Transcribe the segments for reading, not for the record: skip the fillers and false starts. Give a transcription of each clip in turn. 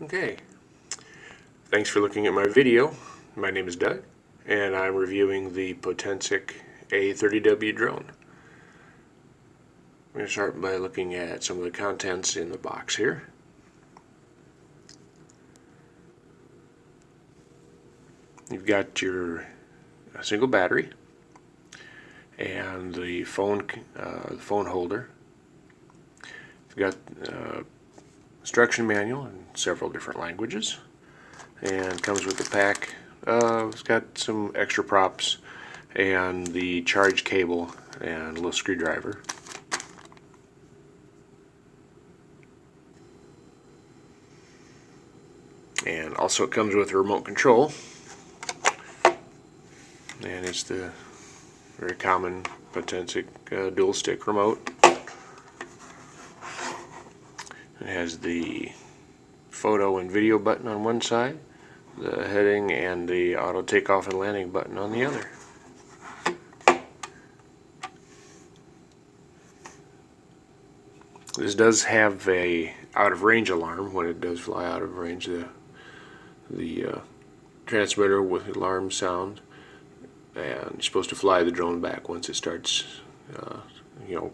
Okay, thanks for looking at my video. My name is Doug, and I'm reviewing the Potensic A30W drone. I'm going to start by looking at some of the contents in the box here. You've got your single battery and the phone holder. You've got instruction manual in several different languages, and comes with the pack. It's got some extra props and the charge cable and a little screwdriver. And also it comes with a remote control, and it's the very common Potensic dual stick remote. It has the photo and video button on one side, the heading and the auto takeoff and landing button on the other. This does have a out of range alarm when it does fly out of range. The transmitter with alarm sound, and you're supposed to fly the drone back once it starts, the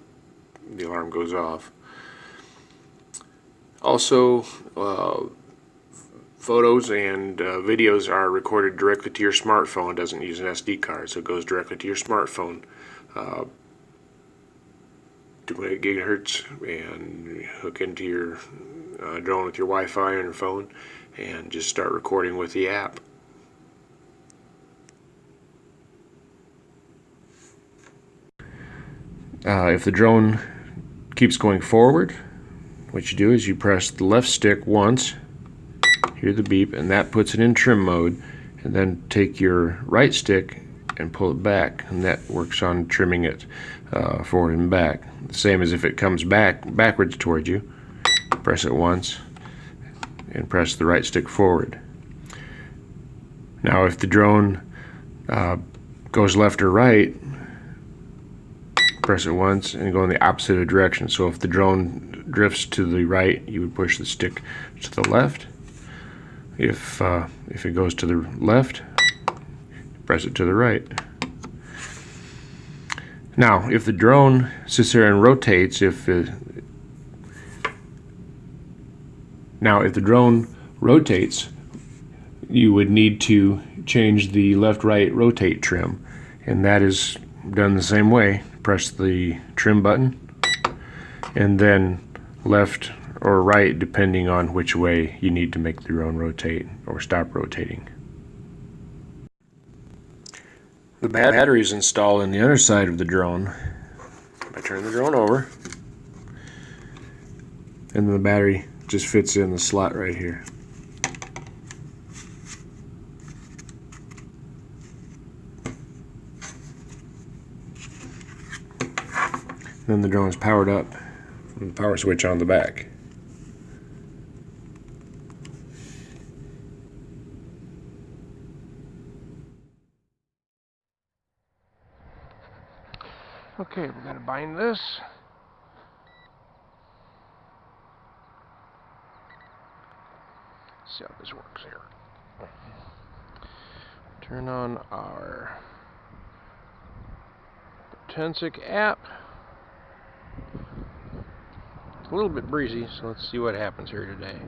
alarm goes off. Also, photos and videos are recorded directly to your smartphone. It doesn't use an SD card, so it goes directly to your smartphone. 2.8 gigahertz, and hook into your drone with your Wi-Fi on your phone and just start recording with the app. If the drone keeps going forward, what you do is you press the left stick once, hear the beep, and that puts it in trim mode, and then take your right stick and pull it back, and that works on trimming it forward and back. The same as if it comes backwards towards you. Press it once and press the right stick forward. Now if the drone goes left or right, press it once and go in the opposite direction. So if the drone drifts to the right, you would push the stick to the left. If it goes to the left, press it to the right. Now, if the drone sits there and rotates, if the drone rotates, you would need to change the left-right rotate trim, and that is done the same way. Press the trim button, and then left or right depending on which way you need to make the drone rotate or stop rotating. The battery is installed on the other side of the drone. I turn the drone over, and the battery just fits in the slot right here. Then the drone is powered up from the power switch on the back. Okay, we're going to bind this. See how this works here. Turn on our Potensic app. It's a little bit breezy, so let's see what happens here today.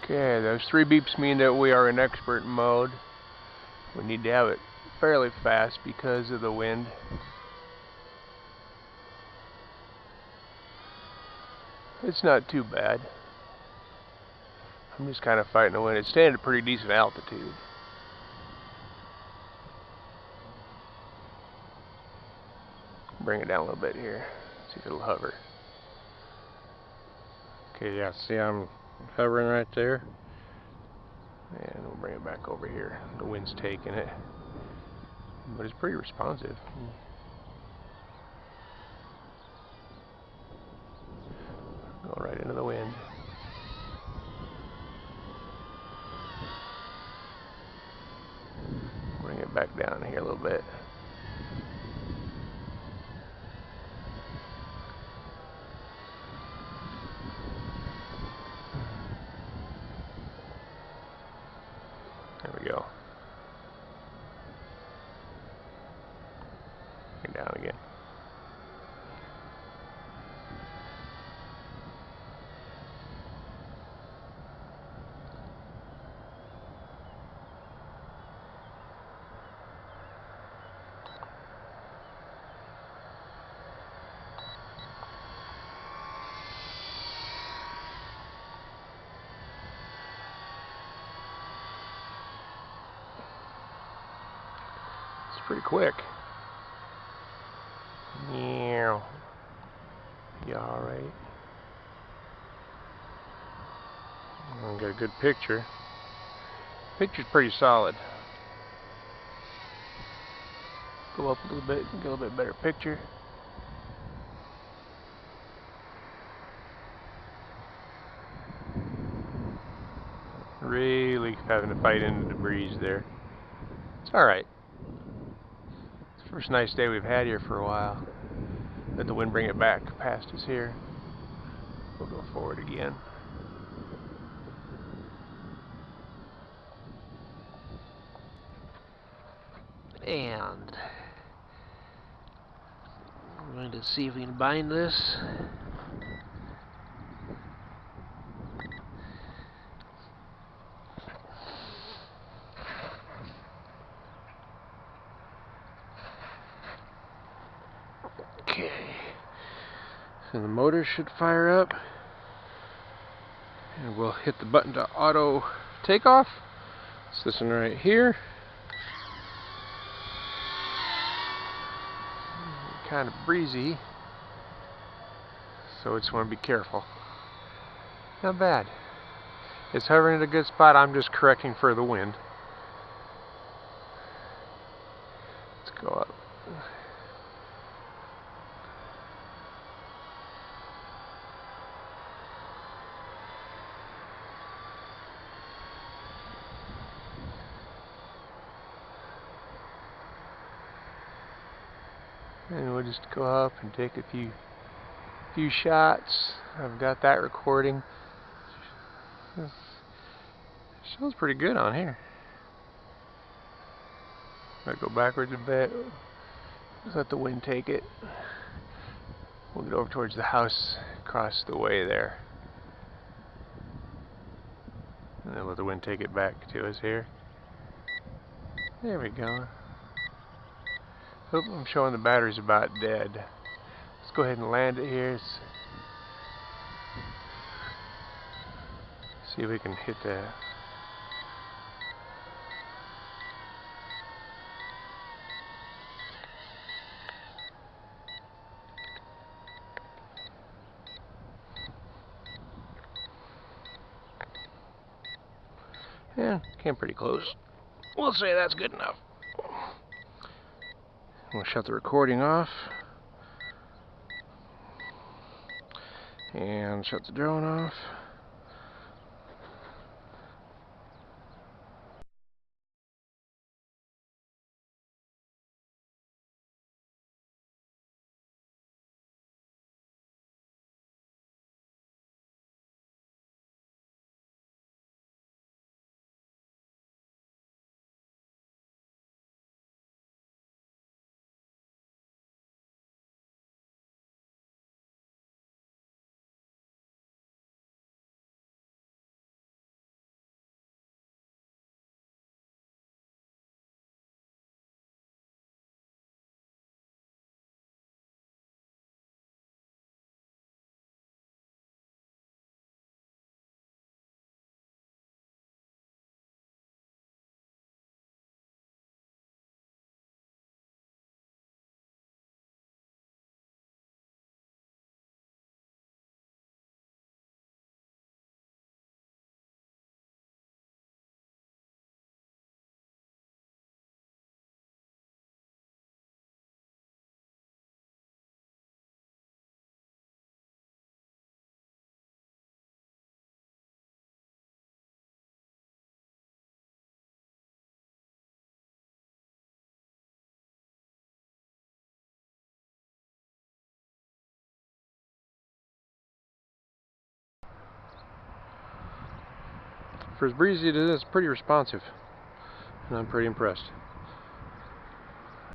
Okay, those 3 beeps mean that we are in expert mode. We need to have it fairly fast because of the wind. It's not too bad. I'm just kind of fighting the wind. It's staying at a pretty decent altitude. Bring it down a little bit here. See if it'll hover. Okay, yeah, see I'm hovering right there. And we'll bring it back over here. The wind's taking it. But it's pretty responsive. Go right into the wind. back down here a little bit. There we go. And down again. It's pretty quick. Yeah. You alright? I got a good picture. Picture's pretty solid. Go up a little bit, get a little bit better picture. Really having to fight into the breeze there. It's alright. It's the first nice day we've had here for a while. Let the wind bring it back past us here. We'll go forward again. And I'm going to see if we can bind this. Okay. So the motor should fire up. And we'll hit the button to auto takeoff. It's this one right here. Kind of breezy, so I just want to be careful. Not bad. It's hovering at a good spot. I'm just correcting for the wind. Let's go up. And we'll just go up and take a few shots. I've got that recording. It shows pretty good on here. I'll go backwards a bit. Just let the wind take it. We'll get over towards the house across the way there. And then let the wind take it back to us here. There we go. Oop, I'm showing the battery's about dead. Let's go ahead and land it here. See if we can hit the... Yeah, came pretty close. We'll say that's good enough. We'll shut the recording off. And shut the drone off. For as breezy as it is, it's pretty responsive, and I'm pretty impressed.